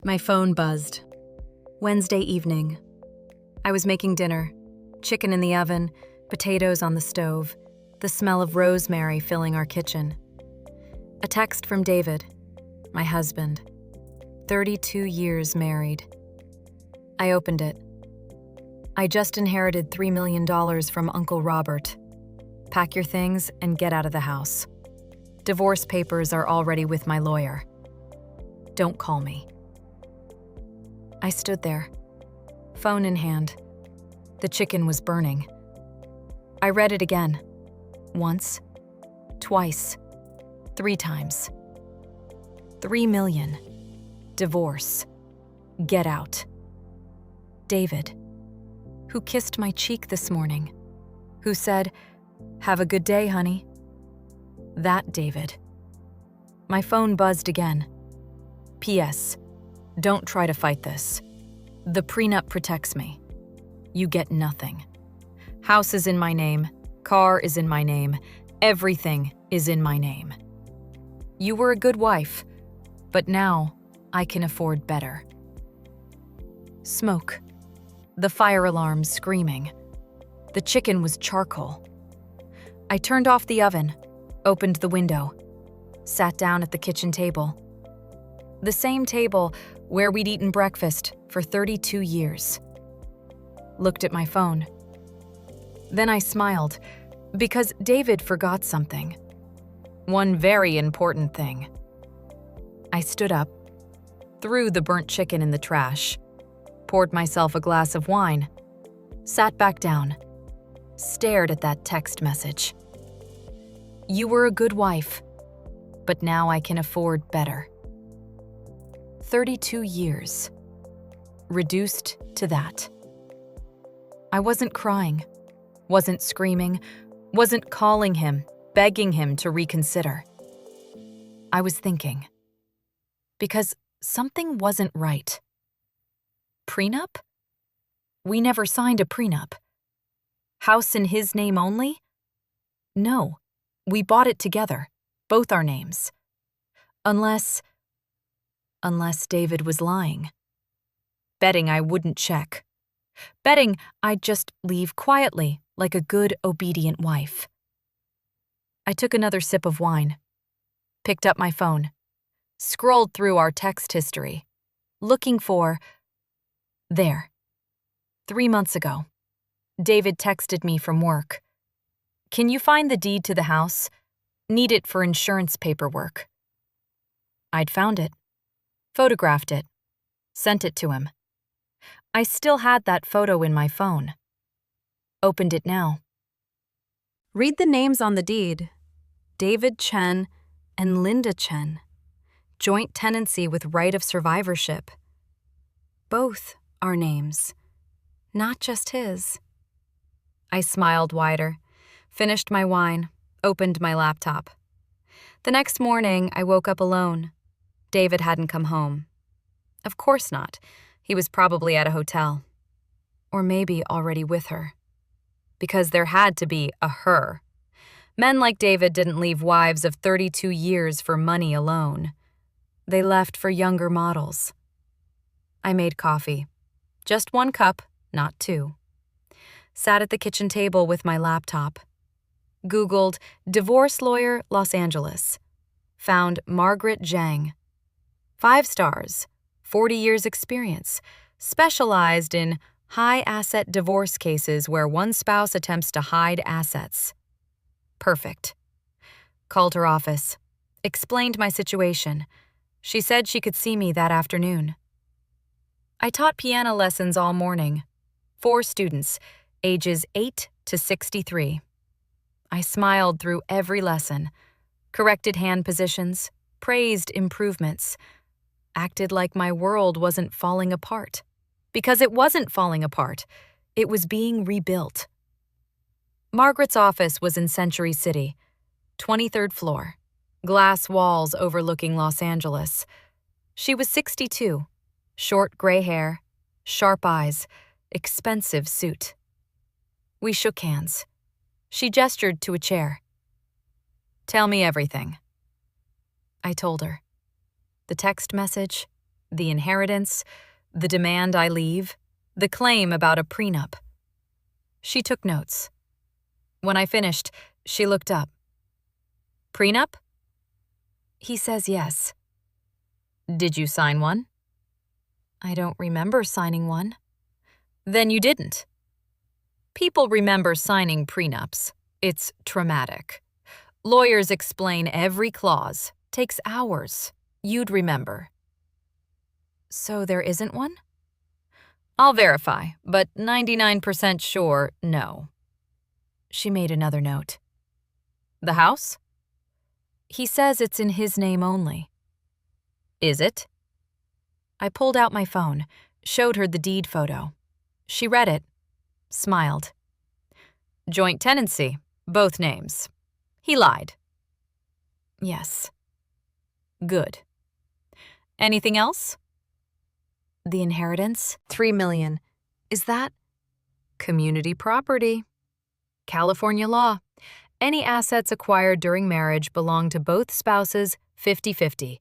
My phone buzzed. Wednesday evening. I was making dinner. Chicken in the oven, potatoes on the stove, the smell of rosemary filling our kitchen. A text from David, my husband. 32 years married. I opened it. I just inherited $3 million from Uncle Robert. Pack your things and get out of the house. Divorce papers are already with my lawyer. Don't call me. I stood there, phone in hand. The chicken was burning. I read it again. Once, twice, 3 times. 3 million. Divorce. Get out. David, who kissed my cheek this morning, who said, "Have a good day, honey." That David. My phone buzzed again. P.S. Don't try to fight this. The prenup protects me. You get nothing. House is in my name. Car is in my name. Everything is in my name. You were a good wife, but now I can afford better. Smoke. The fire alarm screaming. The chicken was charcoal. I turned off the oven, opened the window, sat down at the kitchen table. The same table where we'd eaten breakfast for 32 years. Looked at my phone. Then I smiled, because David forgot something. One very important thing. I stood up, threw the burnt chicken in the trash, poured myself a glass of wine, sat back down, stared at that text message. You were a good wife, but now I can afford better. 32 years. Reduced to that. I wasn't crying, wasn't screaming, wasn't calling him, begging him to reconsider. I was thinking. Because something wasn't right. Prenup? We never signed a prenup. House in his name only? No, we bought it together, both our names. Unless David was lying. Betting I wouldn't check. Betting I'd just leave quietly, like a good, obedient wife. I took another sip of wine, picked up my phone, scrolled through our text history, looking for... There. 3 months ago, David texted me from work. Can you find the deed to the house? Need it for insurance paperwork. I'd found it. Photographed it, sent it to him. I still had that photo in my phone. Opened it now. Read the names on the deed. David Chen and Linda Chen. Joint tenancy with right of survivorship. Both our names, not just his. I smiled wider, finished my wine, opened my laptop. The next morning, I woke up alone. David hadn't come home. Of course not. He was probably at a hotel. Or maybe already with her. Because there had to be a her. Men like David didn't leave wives of 32 years for money alone. They left for younger models. I made coffee. Just 1 cup, not 2. Sat at the kitchen table with my laptop. Googled divorce lawyer Los Angeles. Found Margaret Zhang. 5 stars, 40 years experience, specialized in high-asset divorce cases where one spouse attempts to hide assets. Perfect. Called her office. Explained my situation. She said she could see me that afternoon. I taught piano lessons all morning. 4 students, ages 8 to 63. I smiled through every lesson, corrected hand positions, praised improvements, acted like my world wasn't falling apart. Because it wasn't falling apart. It was being rebuilt. Margaret's office was in Century City, 23rd floor, glass walls overlooking Los Angeles. She was 62, short gray hair, sharp eyes, expensive suit. We shook hands. She gestured to a chair. "Tell me everything." I told her. The text message, The inheritance, the demand I leave, the claim about a prenup. She took notes. When I finished, she looked up. Prenup? He says yes. Did you sign one? I don't remember signing one. Then you didn't. People remember signing prenups. It's traumatic. Lawyers explain every clause. Takes hours. You'd remember. So there isn't one? I'll verify, but 99% sure, no. She made another note. The house? He says it's in his name only. Is it? I pulled out my phone, showed her the deed photo. She read it, smiled. Joint tenancy, both names. He lied. Yes. Good. Anything else? The inheritance? $3 million. Is that? Community property. California law. Any assets acquired during marriage belong to both spouses 50-50.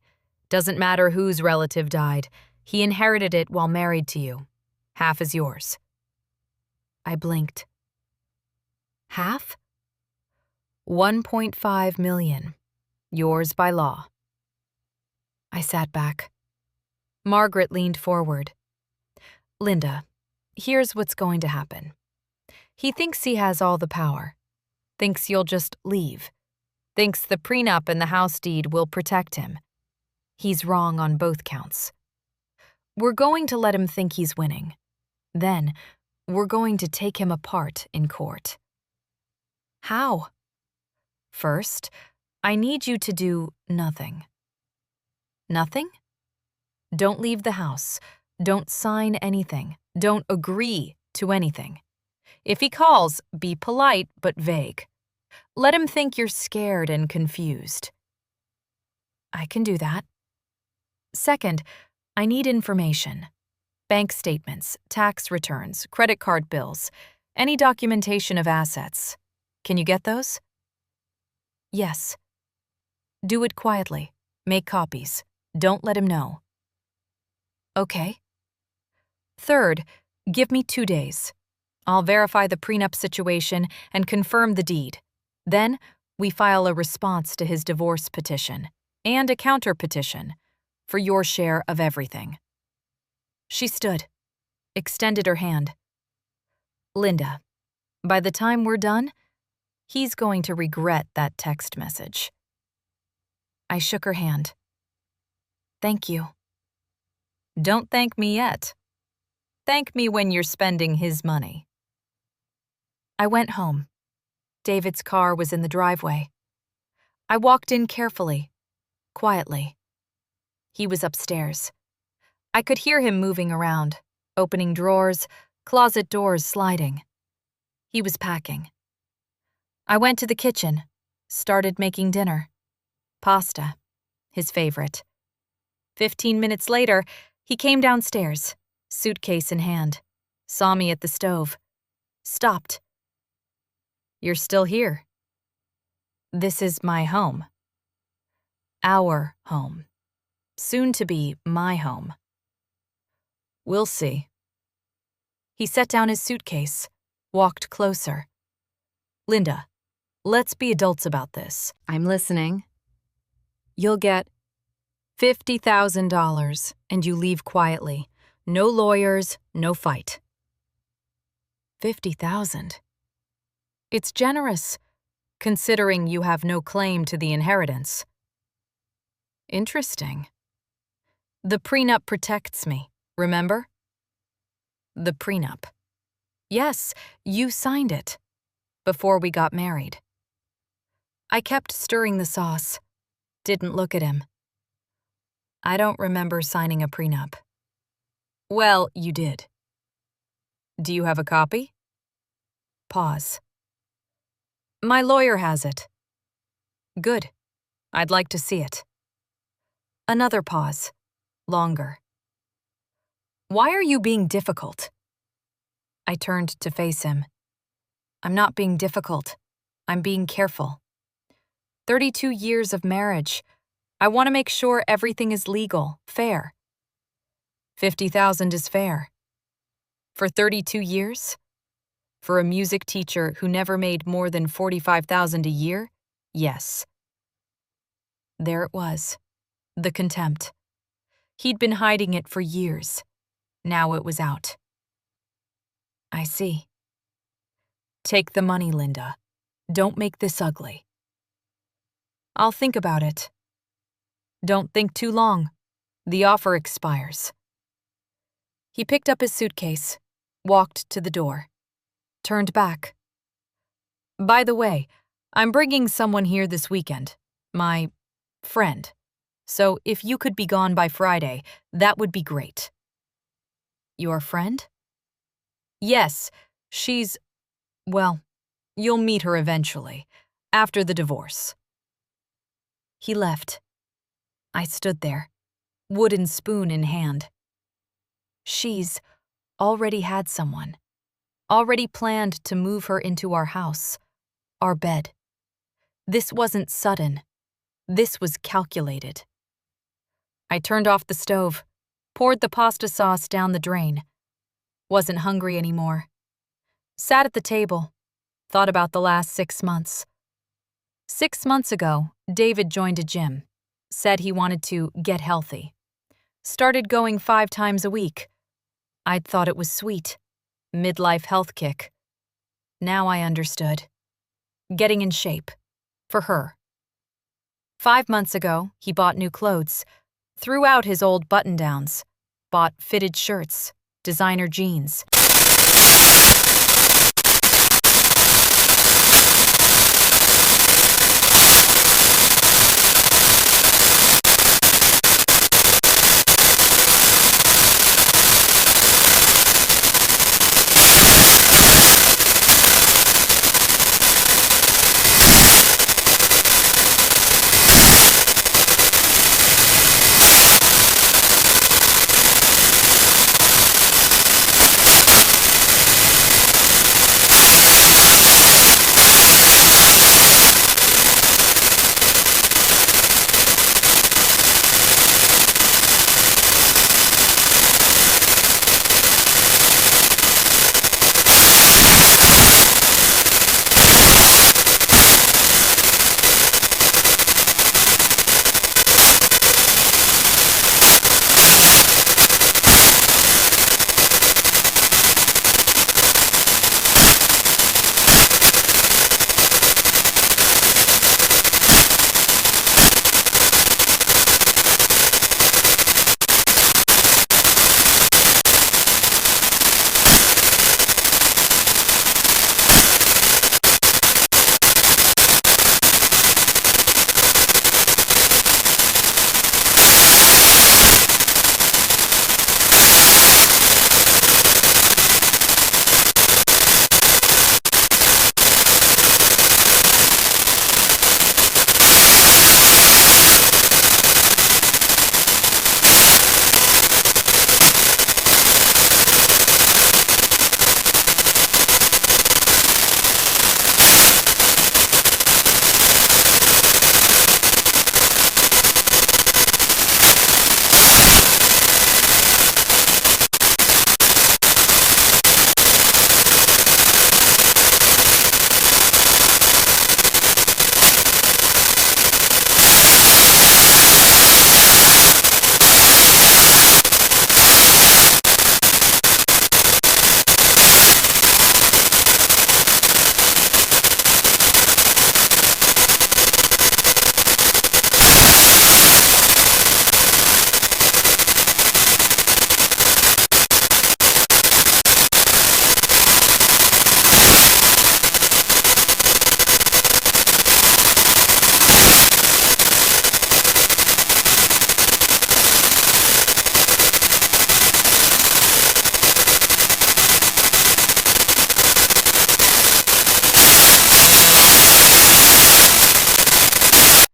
Doesn't matter whose relative died. He inherited it while married to you. Half is yours. I blinked. Half? 1.5 million. Yours by law. I sat back. Margaret leaned forward. Linda, here's what's going to happen. He thinks he has all the power. Thinks you'll just leave. Thinks the prenup and the house deed will protect him. He's wrong on both counts. We're going to let him think he's winning. Then, we're going to take him apart in court. How? First, I need you to do nothing. Nothing? Don't leave the house. Don't sign anything. Don't agree to anything. If he calls, be polite but vague. Let him think you're scared and confused. I can do that. Second, I need information. Bank statements, tax returns, credit card bills, any documentation of assets. Can you get those? Yes. Do it quietly. Make copies. Don't let him know. Okay. Third, give me 2 days. I'll verify the prenup situation and confirm the deed. Then, we file a response to his divorce petition and a counter petition for your share of everything. She stood, extended her hand. Linda, by the time we're done, he's going to regret that text message. I shook her hand. Thank you. Don't thank me yet. Thank me when you're spending his money. I went home. David's car was in the driveway. I walked in carefully, quietly. He was upstairs. I could hear him moving around, opening drawers, closet doors sliding. He was packing. I went to the kitchen, started making dinner. Pasta, his favorite. 15 minutes later, he came downstairs, suitcase in hand, saw me at the stove, stopped. You're still here. This is my home. Our home. Soon to be my home. We'll see. He set down his suitcase, walked closer. Linda, let's be adults about this. I'm listening. You'll get $50,000 and you leave quietly. No lawyers, no fight. 50,000. It's generous, considering you have no claim to the inheritance. Interesting. The prenup protects me, remember? The prenup. Yes, you signed it. Before we got married. I kept stirring the sauce. Didn't look at him. I don't remember signing a prenup. Well, you did. Do you have a copy? Pause. My lawyer has it. Good. I'd like to see it. Another pause. Longer. Why are you being difficult? I turned to face him. I'm not being difficult. I'm being careful. 32 years of marriage. I want to make sure everything is legal, fair. $50,000 is fair. For 32 years? For a music teacher who never made more than $45,000 a year? Yes. There it was. The contempt. He'd been hiding it for years. Now it was out. I see. Take the money, Linda. Don't make this ugly. I'll think about it. Don't think too long. The offer expires. He picked up his suitcase, walked to the door, turned back. By the way, I'm bringing someone here this weekend. My friend. So if you could be gone by Friday, that would be great. Your friend? Yes, she's... well, you'll meet her eventually, after the divorce. He left. I stood there, wooden spoon in hand. She's already had someone, already planned to move her into our house, our bed. This wasn't sudden. This was calculated. I turned off the stove, poured the pasta sauce down the drain. Wasn't hungry anymore. Sat at the table, thought about the last 6 months. 6 months ago, David joined a gym, said he wanted to get healthy. Started going 5 times a week. I'd thought it was sweet. Midlife health kick. Now I understood. Getting in shape. For her. 5 months ago, he bought new clothes, threw out his old button-downs, bought fitted shirts, designer jeans.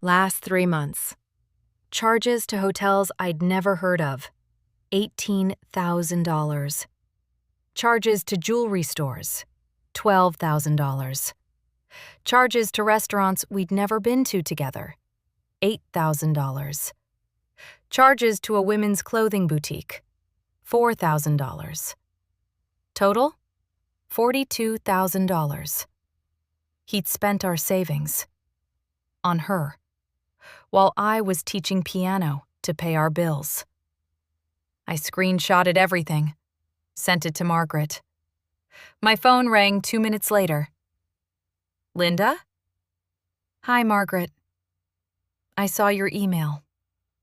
Last 3 months. Charges to hotels I'd never heard of. $18,000. Charges to jewelry stores. $12,000. Charges to restaurants we'd never been to together. $8,000. Charges to a women's clothing boutique. $4,000. Total? $42,000. He'd spent our savings. On her. While I was teaching piano to pay our bills. I screenshotted everything. Sent it to Margaret. My phone rang 2 minutes later. Linda? Hi, Margaret. I saw your email.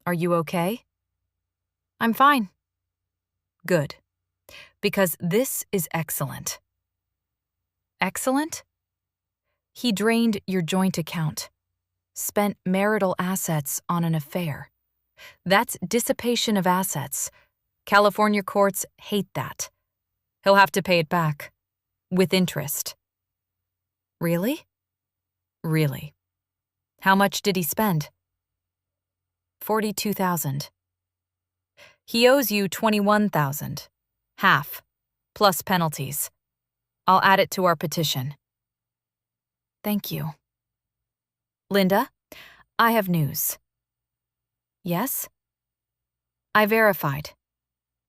Are you okay? I'm fine. Good. Because this is excellent. Excellent? He drained your joint account. Spent marital assets on an affair. That's dissipation of assets. California courts hate that. He'll have to pay it back. With interest. Really? Really. How much did he spend? $42,000. He owes you $21,000. Half. Plus penalties. I'll add it to our petition. Thank you. Linda, I have news. Yes? I verified.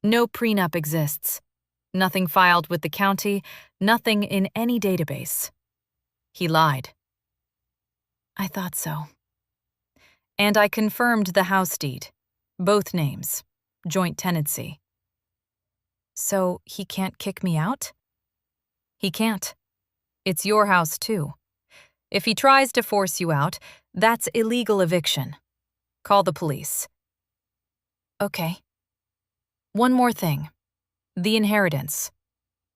No prenup exists. Nothing filed with the county, nothing in any database. He lied. I thought so. And I confirmed the house deed. Both names. Joint tenancy. So he can't kick me out? He can't. It's your house too. If he tries to force you out, that's illegal eviction. Call the police. Okay. One more thing. The inheritance.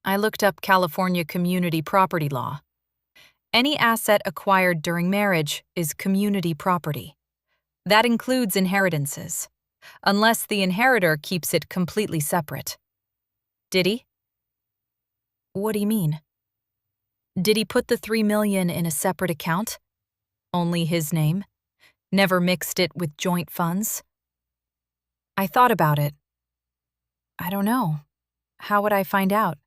I looked up California community property law. Any asset acquired during marriage is community property. That includes inheritances, unless the inheritor keeps it completely separate. Did he? What do you mean? Did he put the $3 million in a separate account? Only his name? Never mixed it with joint funds? I thought about it. I don't know. How would I find out?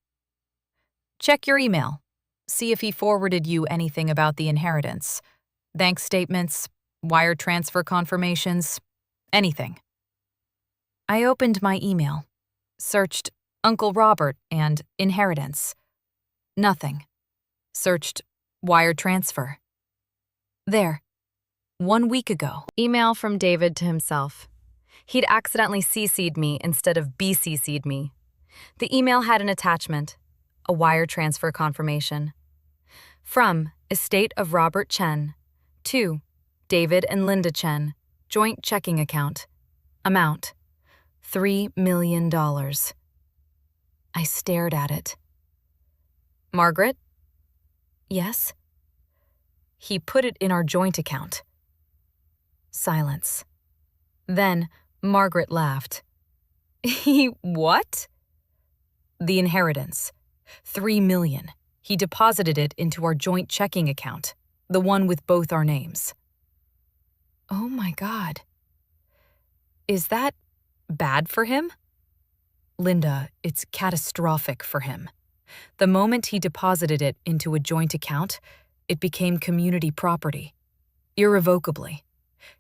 Check your email. See if he forwarded you anything about the inheritance. Bank statements, wire transfer confirmations, anything. I opened my email, searched Uncle Robert and inheritance. Nothing. Searched wire transfer. There. 1 week ago. Email from David to himself. He'd accidentally CC'd me instead of BCC'd me. The email had an attachment, a wire transfer confirmation. From Estate of Robert Chen to David and Linda Chen, joint checking account. Amount, $3 million. I stared at it. Margaret? Yes? He put it in our joint account. Silence. Then Margaret laughed. He what? The inheritance. $3 million. He deposited it into our joint checking account, the one with both our names. Oh my God. Is that bad for him? Linda, it's catastrophic for him. The moment he deposited it into a joint account, it became community property. Irrevocably.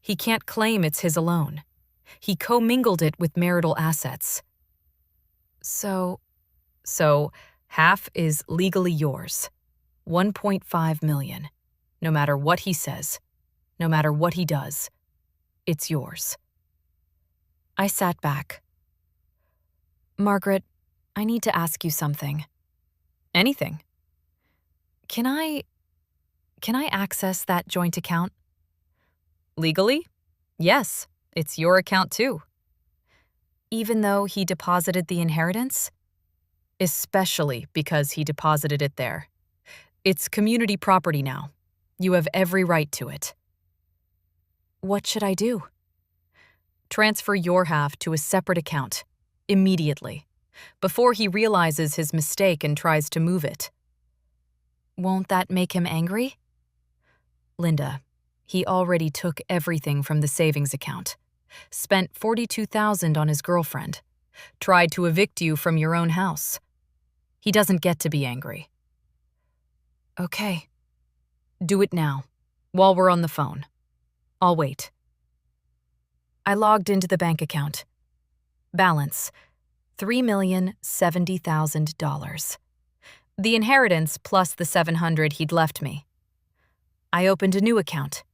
He can't claim it's his alone. He commingled it with marital assets. So half is legally yours. $1.5 million. No matter what he says, no matter what he does, it's yours. I sat back. Margaret, I need to ask you something. Anything. Can I access that joint account? Legally? Yes, it's your account too. Even though he deposited the inheritance? Especially because he deposited it there. It's community property now. You have every right to it. What should I do? Transfer your half to a separate account, immediately, before he realizes his mistake and tries to move it. Won't that make him angry? Linda, he already took everything from the savings account, spent $42,000 on his girlfriend, tried to evict you from your own house. He doesn't get to be angry. Okay. Do it now, while we're on the phone. I'll wait. I logged into the bank account. Balance, $3,070,000. The inheritance plus the $700 he'd left me. I opened a new account.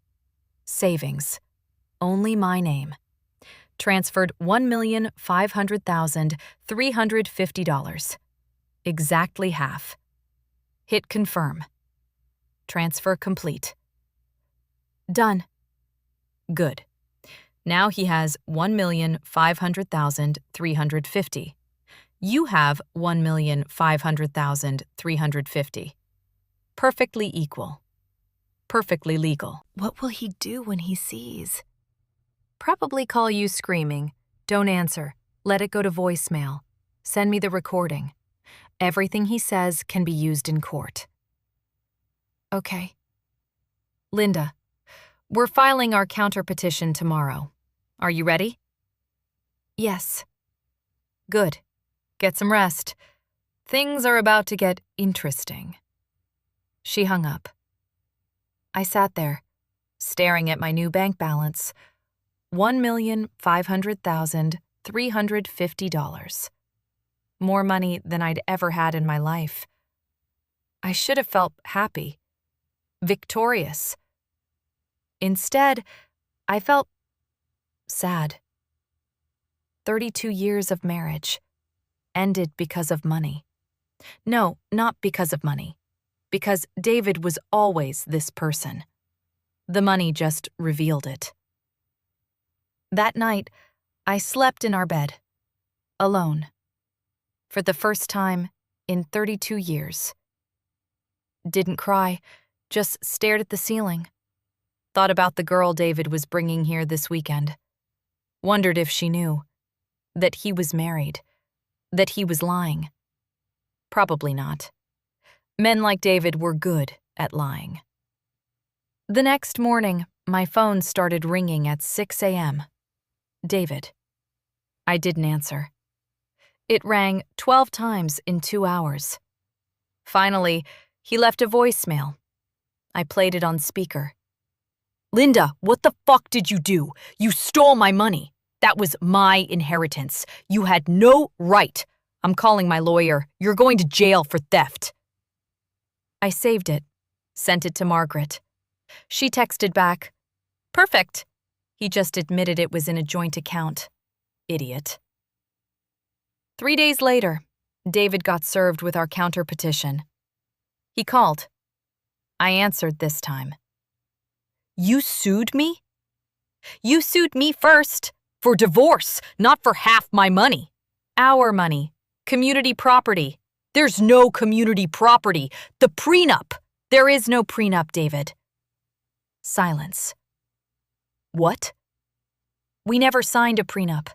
Savings. Only my name. Transferred $1,500,350. Exactly half. Hit confirm. Transfer complete. Done. Good. Now he has $1,500,350. You have $1,500,350. Perfectly equal. Perfectly legal. What will he do when he sees? Probably call you screaming. Don't answer. Let it go to voicemail. Send me the recording. Everything he says can be used in court. Okay. Linda, we're filing our counterpetition tomorrow. Are you ready? Yes. Good. Get some rest. Things are about to get interesting. She hung up. I sat there, staring at my new bank balance. $1,500,350. More money than I'd ever had in my life. I should have felt happy, victorious. Instead, I felt sad. 32 years of marriage ended because of money. No, not because of money. Because David was always this person. The money just revealed it. That night, I slept in our bed, alone, for the first time in 32 years. Didn't cry, just stared at the ceiling. Thought about the girl David was bringing here this weekend. Wondered if she knew that he was married, that he was lying. Probably not. Men like David were good at lying. The next morning, my phone started ringing at 6 a.m. David. I didn't answer. It rang 12 times in 2 hours. Finally, he left a voicemail. I played it on speaker. Linda, what the fuck did you do? You stole my money. That was my inheritance. You had no right. I'm calling my lawyer. You're going to jail for theft. I saved it, sent it to Margaret. She texted back, perfect. He just admitted it was in a joint account. Idiot. 3 days later, David got served with our counterpetition. He called. I answered this time. You sued me? You sued me first. For divorce, not for half my money. Our money. Community property. There's no community property. The prenup. There is no prenup, David. Silence. What? We never signed a prenup.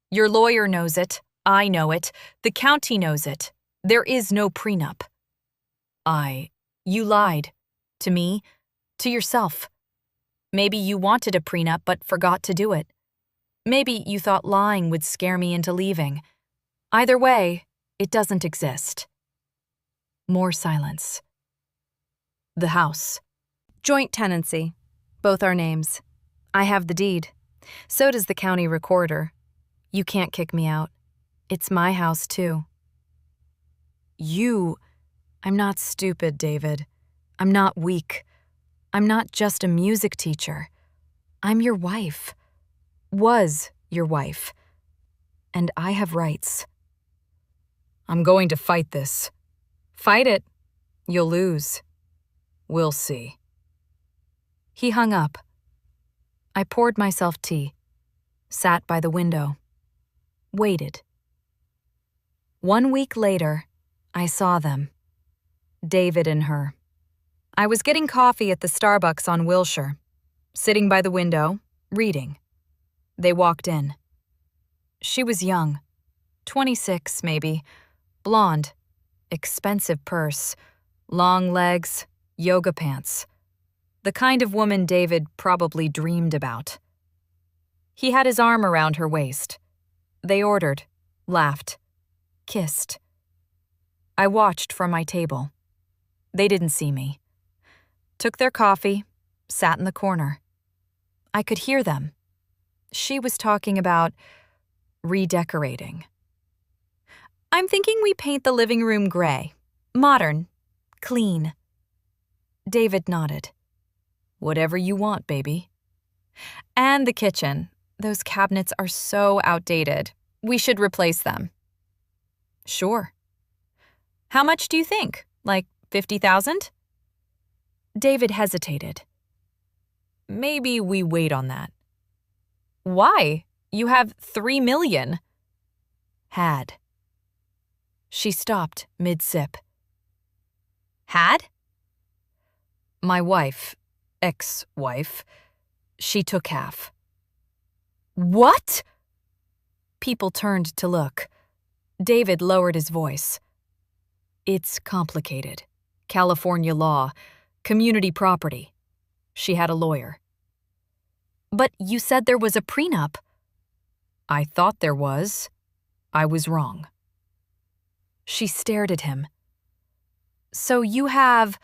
Your lawyer knows it. I know it. The county knows it. There is no prenup. You lied. To me. To yourself. Maybe you wanted a prenup but forgot to do it. Maybe you thought lying would scare me into leaving. Either way, it doesn't exist. More silence. The house. Joint tenancy. Both our names. I have the deed. So does the county recorder. You can't kick me out. It's my house, too. I'm not stupid, David. I'm not weak. I'm not just a music teacher. I'm your wife. Was your wife. And I have rights. I'm going to fight this. Fight it. You'll lose. We'll see. He hung up. I poured myself tea, sat by the window, waited. 1 week later, I saw them, David and her. I was getting coffee at the Starbucks on Wilshire, sitting by the window, reading. They walked in. She was young, 26 maybe, blonde, expensive purse, long legs, yoga pants. The kind of woman David probably dreamed about. He had his arm around her waist. They ordered, laughed, kissed. I watched from my table. They didn't see me. Took their coffee, sat in the corner. I could hear them. She was talking about redecorating. I'm thinking we paint the living room gray. Modern. Clean. David nodded. Whatever you want, baby. And the kitchen. Those cabinets are so outdated. We should replace them. Sure. How much do you think? Like 50,000? David hesitated. Maybe we wait on that. Why? You have 3 million. Had. She stopped mid-sip. Had? My wife, ex-wife, she took half. What? People turned to look. David lowered his voice. It's complicated. California law, community property. She had a lawyer. But you said there was a prenup. I thought there was. I was wrong. She stared at him. So you have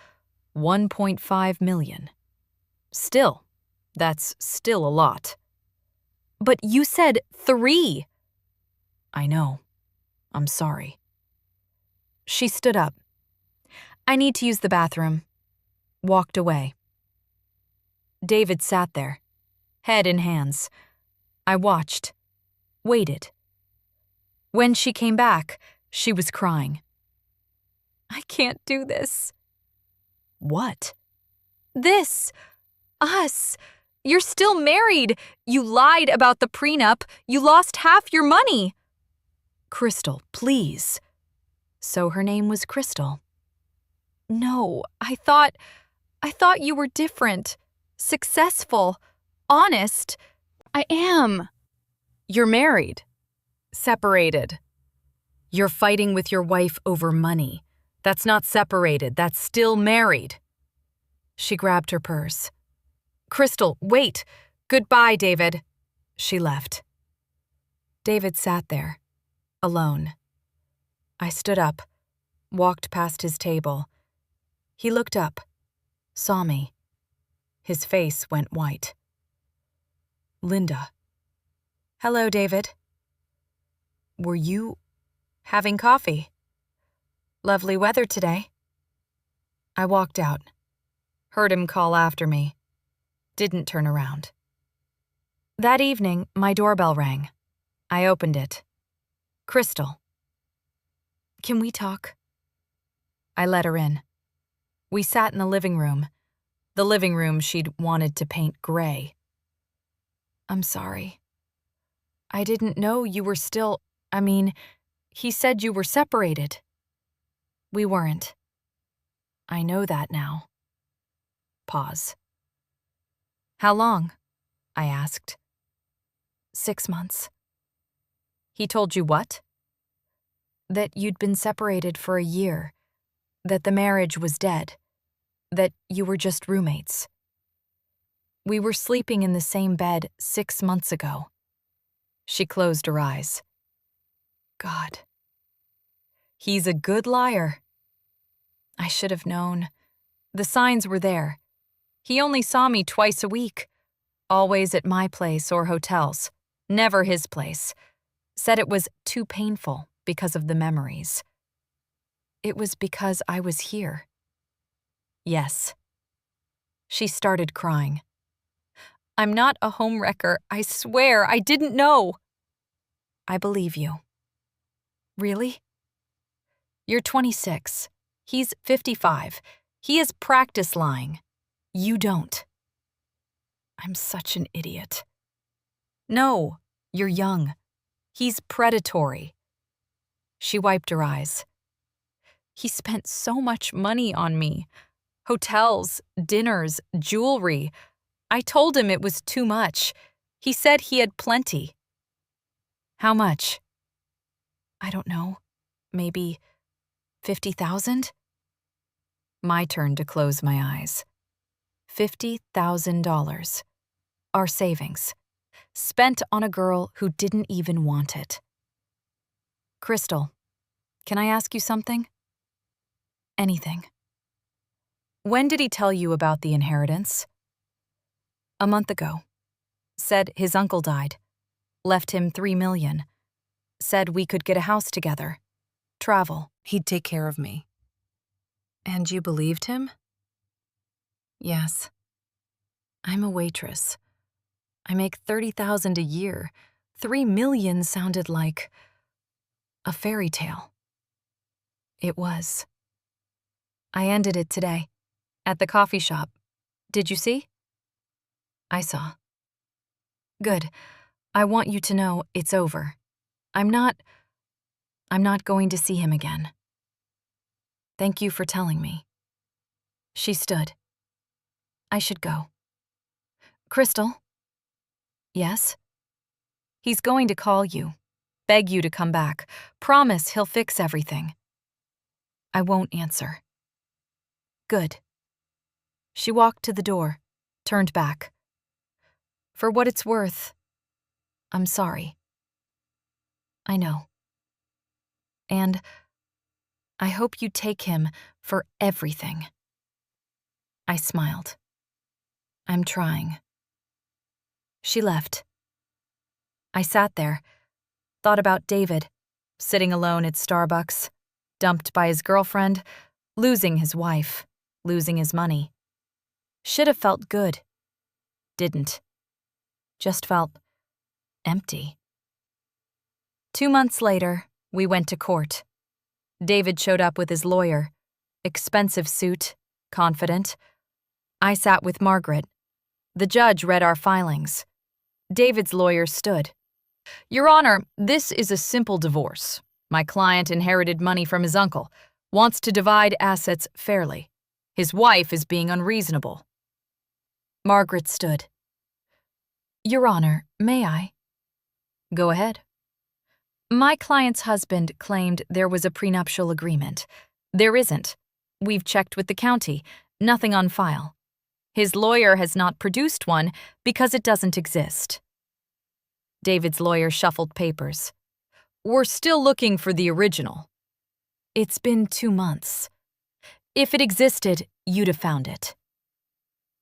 1.5 million. Still, that's still a lot. But you said 3. I know. I'm sorry. She stood up. I need to use the bathroom. Walked away. David sat there, head in hands. I watched, waited. When she came back, she was crying. I can't do this. What? This. Us. You're still married. You lied about the prenup. You lost half your money. Crystal, please. So her name was Crystal. No, I thought you were different. Successful. Honest. I am. You're married. Separated. You're fighting with your wife over money. That's not separated. That's still married. She grabbed her purse. Crystal, wait. Goodbye, David. She left. David sat there, alone. I stood up, walked past his table. He looked up, saw me. His face went white. Linda. Hello, David. Were you having coffee? Lovely weather today. I walked out, heard him call after me, didn't turn around. That evening, my doorbell rang. I opened it. Crystal. Can we talk? I let her in. We sat in the living room she'd wanted to paint gray. I'm sorry. I didn't know you were still, he said you were separated. We weren't. I know that now. Pause. How long? I asked. 6 months. He told you what? That you'd been separated for a year, that the marriage was dead, that you were just roommates. We were sleeping in the same bed 6 months ago. She closed her eyes. God. He's a good liar. I should have known. The signs were there. He only saw me twice a week, always at my place or hotels, never his place. Said it was too painful because of the memories. It was because I was here. Yes. She started crying. I'm not a homewrecker. I swear I didn't know. I believe you. Really? You're 26. He's 55. He has practiced lying. You don't. I'm such an idiot. No, you're young. He's predatory. She wiped her eyes. He spent so much money on me. Hotels, dinners, jewelry. I told him it was too much. He said he had plenty. How much? I don't know. Maybe 50,000? My turn to close my eyes. $50,000. Our savings. Spent on a girl who didn't even want it. Crystal, can I ask you something? Anything. When did he tell you about the inheritance? A month ago. Said his uncle died. Left him $3 million. Said we could get a house together. travel. He'd take care of me. And you believed him? Yes. I'm a waitress. I make $30,000 a year. $3 million sounded like a fairy tale. It was. I ended it today, at the coffee shop. Did you see? I saw. Good. I want you to know it's over. I'm not going to see him again. Thank you for telling me. She stood. I should go. Crystal? Yes? He's going to call you, beg you to come back, promise he'll fix everything. I won't answer. Good. She walked to the door, turned back. For what it's worth, I'm sorry. I know. And I hope you take him for everything. I smiled. I'm trying. She left. I sat there, thought about David, sitting alone at Starbucks, dumped by his girlfriend, losing his wife, losing his money. Should have felt good. Didn't. Just felt empty. 2 months later, we went to court. David showed up with his lawyer, expensive suit, confident. I sat with Margaret. The judge read our filings. David's lawyer stood. Your Honor, this is a simple divorce. My client inherited money from his uncle, wants to divide assets fairly. His wife is being unreasonable. Margaret stood. Your Honor, may I? Go ahead. My client's husband claimed there was a prenuptial agreement. There isn't. We've checked with the county. Nothing on file. His lawyer has not produced one because it doesn't exist. David's lawyer shuffled papers. We're still looking for the original. It's been 2 months. If it existed, you'd have found it.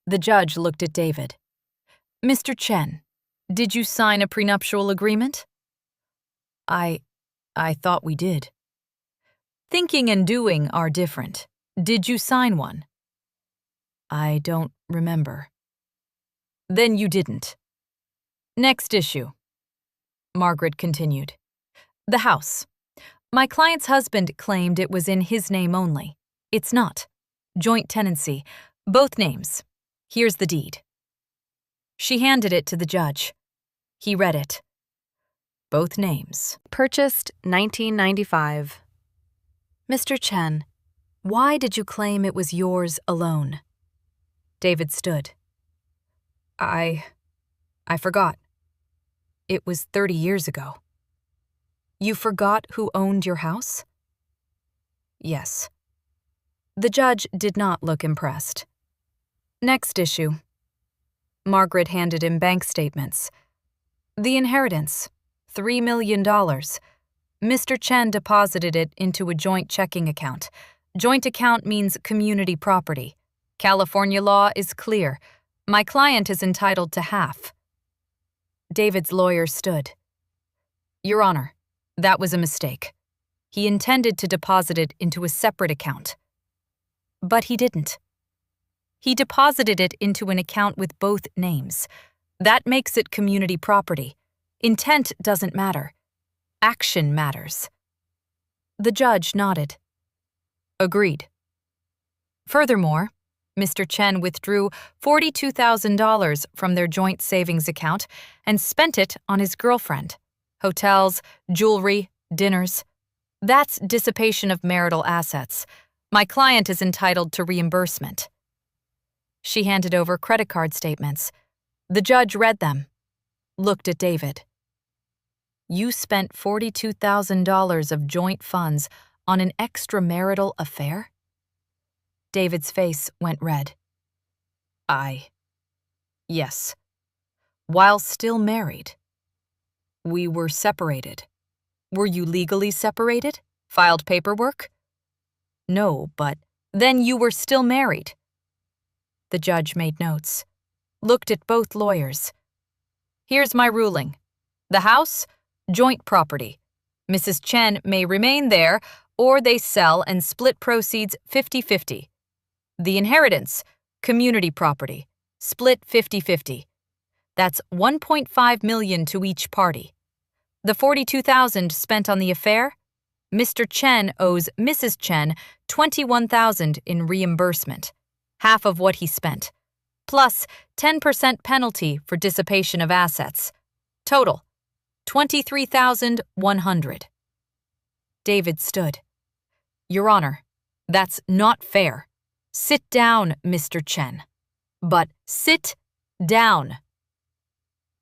The judge looked at David. Mr. Chen, did you sign a prenuptial agreement? I thought we did. Thinking and doing are different. Did you sign one? I don't remember. Then you didn't. Next issue. Margaret continued. The house. My client's husband claimed it was in his name only. It's not. Joint tenancy. Both names. Here's the deed. She handed it to the judge. He read it. Both names. Purchased 1995. Mr. Chen, why did you claim it was yours alone? David stood. I forgot. It was 30 years ago. You forgot who owned your house? Yes. The judge did not look impressed. Next issue. Margaret handed him bank statements. The inheritance. $3 million. Mr. Chen deposited it into a joint checking account. Joint account means community property. California law is clear. My client is entitled to half. David's lawyer stood. Your Honor, that was a mistake. He intended to deposit it into a separate account. But he didn't. He deposited it into an account with both names. That makes it community property. Intent doesn't matter. Action matters. The judge nodded. Agreed. Furthermore, Mr. Chen withdrew $42,000 from their joint savings account and spent it on his girlfriend. Hotels, jewelry, dinners. That's dissipation of marital assets. My client is entitled to reimbursement. She handed over credit card statements. The judge read them, looked at David. You spent $42,000 of joint funds on an extramarital affair? David's face went red. Yes. While still married. We were separated. Were you legally separated? Filed paperwork? No, but then you were still married. The judge made notes. Looked at both lawyers. Here's my ruling. The house, joint property. Mrs. Chen may remain there, or they sell and split proceeds 50-50. The inheritance, community property, split 50-50. That's $1.5 million to each party. The $42,000 spent on the affair? Mr. Chen owes Mrs. Chen $21,000 in reimbursement, half of what he spent, plus 10% penalty for dissipation of assets. Total, $23,100. David stood. Your Honor, that's not fair. Sit down, Mr. Chen. But sit down.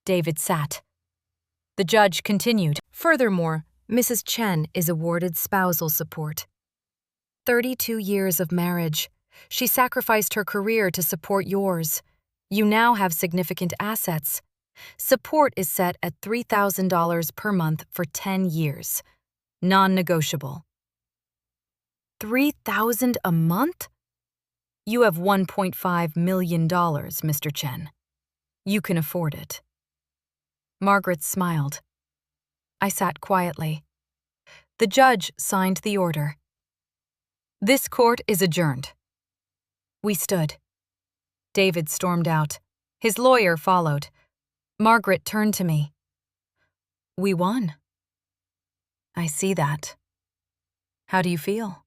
David sat. The judge continued. Furthermore, Mrs. Chen is awarded spousal support. 32 years of marriage. She sacrificed her career to support yours. You now have significant assets. Support is set at $3,000 per month for 10 years. Non-negotiable. $3,000 a month? You have $1.5 million, Mr. Chen. You can afford it. Margaret smiled. I sat quietly. The judge signed the order. This court is adjourned. We stood. David stormed out. His lawyer followed. Margaret turned to me. We won. I see that. How do you feel?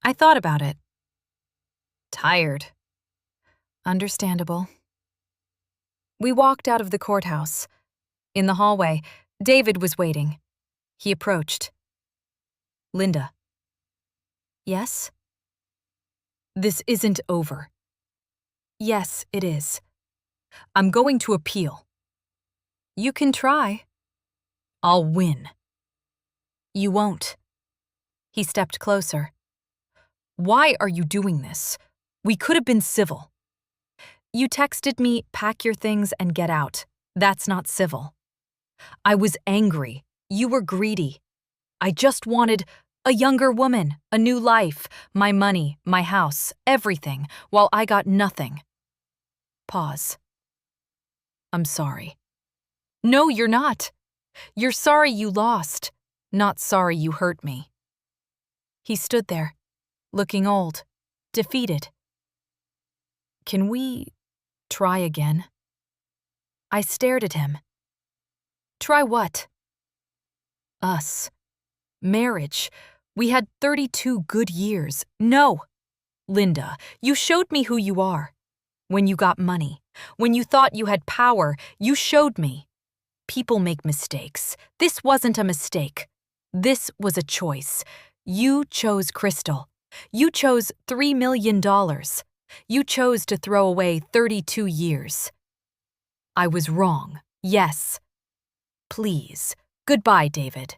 I thought about it. Tired. Understandable. We walked out of the courthouse. In the hallway, David was waiting. He approached. Linda. Yes? This isn't over. Yes, it is. I'm going to appeal. You can try. I'll win. You won't. He stepped closer. Why are you doing this? We could have been civil. You texted me, pack your things and get out. That's not civil. I was angry. You were greedy. I just wanted a younger woman, a new life, my money, my house, everything, while I got nothing. Pause. I'm sorry. No, you're not. You're sorry you lost, not sorry you hurt me. He stood there, looking old, defeated. Can we try again? I stared at him. Try what? Us. Marriage. We had 32 good years. No. Linda, you showed me who you are. When you got money, when you thought you had power, you showed me. People make mistakes. This wasn't a mistake. This was a choice. You chose Crystal. You chose $3 million. You chose to throw away 32 years. I was wrong, yes. Please, goodbye, David.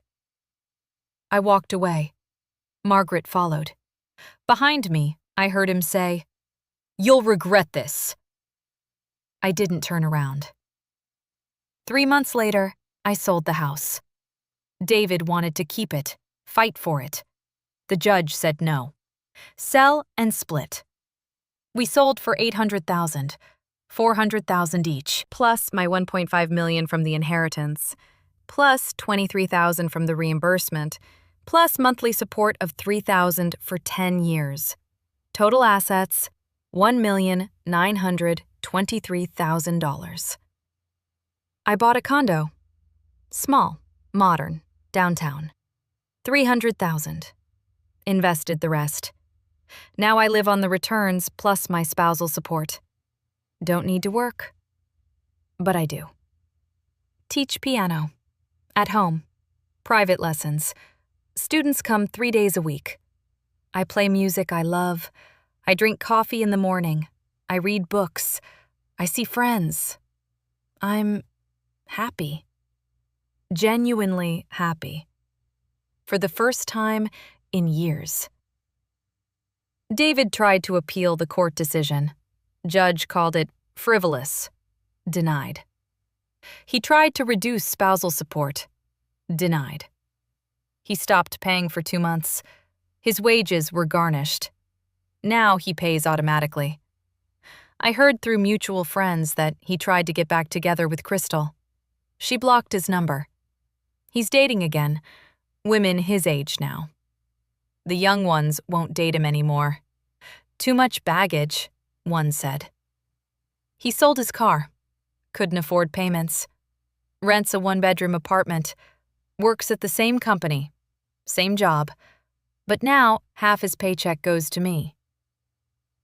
I walked away. Margaret followed. Behind me, I heard him say, You'll regret this. I didn't turn around. 3 months later, I sold the house. David wanted to keep it, fight for it. The judge said no. Sell and split. We sold for $800,000, $400,000 each, plus my $1.5 million from the inheritance, plus $23,000 from the reimbursement, plus monthly support of $3,000 for 10 years. Total assets, $1,923,000. I bought a condo. Small, modern, downtown. $300,000. Invested the rest. Now I live on the returns plus my spousal support. Don't need to work. But I do. Teach piano. At home. Private lessons. Students come 3 days a week. I play music I love. I drink coffee in the morning. I read books. I see friends. I'm happy. Genuinely happy. For the first time in years. David tried to appeal the court decision. Judge called it frivolous. Denied. He tried to reduce spousal support. Denied. He stopped paying for 2 months. His wages were garnished. Now he pays automatically. I heard through mutual friends that he tried to get back together with Crystal. She blocked his number. He's dating again. Women his age now. The young ones won't date him anymore. Too much baggage, one said. He sold his car, couldn't afford payments, rents a one-bedroom apartment, works at the same company, same job, but now half his paycheck goes to me.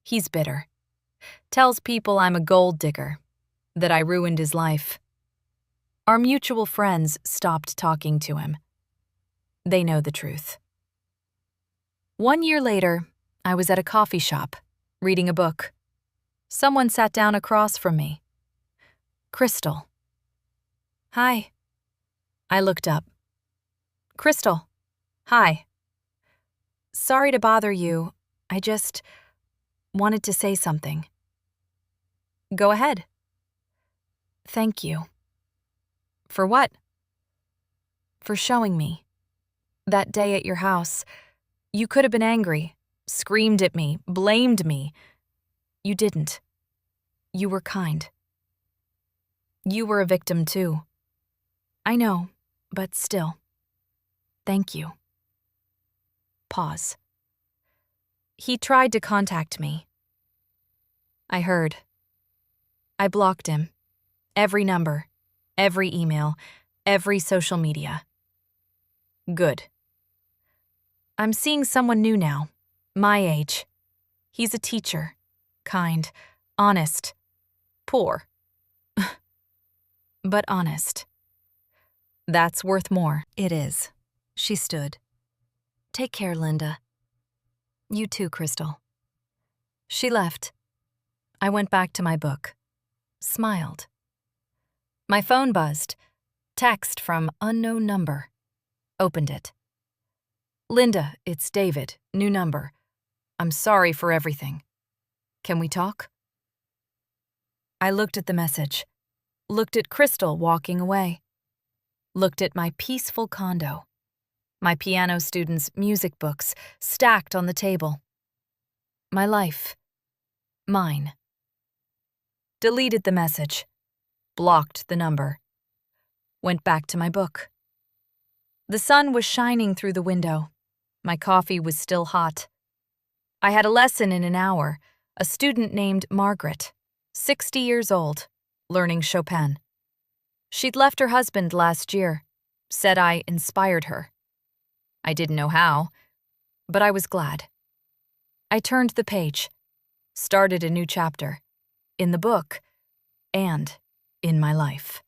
He's bitter. Tells people I'm a gold digger, that I ruined his life. Our mutual friends stopped talking to him. They know the truth. 1 year later, I was at a coffee shop, reading a book. Someone sat down across from me. Crystal. Hi. I looked up. Crystal. Hi. Sorry to bother you. I just wanted to say something. Go ahead. Thank you. For what? For showing me. That day at your house, you could have been angry, screamed at me, blamed me. You didn't. You were kind. You were a victim too. I know, but still. Thank you. Pause. He tried to contact me. I heard. I blocked him. Every number, every email, every social media. Good. I'm seeing someone new now, my age. He's a teacher, kind, honest, poor. But honest. That's worth more. It is. She stood. Take care, Linda. You too, Crystal. She left. I went back to my book. Smiled. My phone buzzed. Text from unknown number. Opened it. Linda, it's David. New number. I'm sorry for everything. Can we talk? I looked at the message. Looked at Crystal walking away. Looked at my peaceful condo. My piano students' music books stacked on the table. My life. Mine. Deleted the message. Blocked the number. Went back to my book. The sun was shining through the window. My coffee was still hot. I had a lesson in an hour, a student named Margaret, 60 years old, learning Chopin. She'd left her husband last year, said I inspired her. I didn't know how, but I was glad. I turned the page, started a new chapter, in the book, and in my life.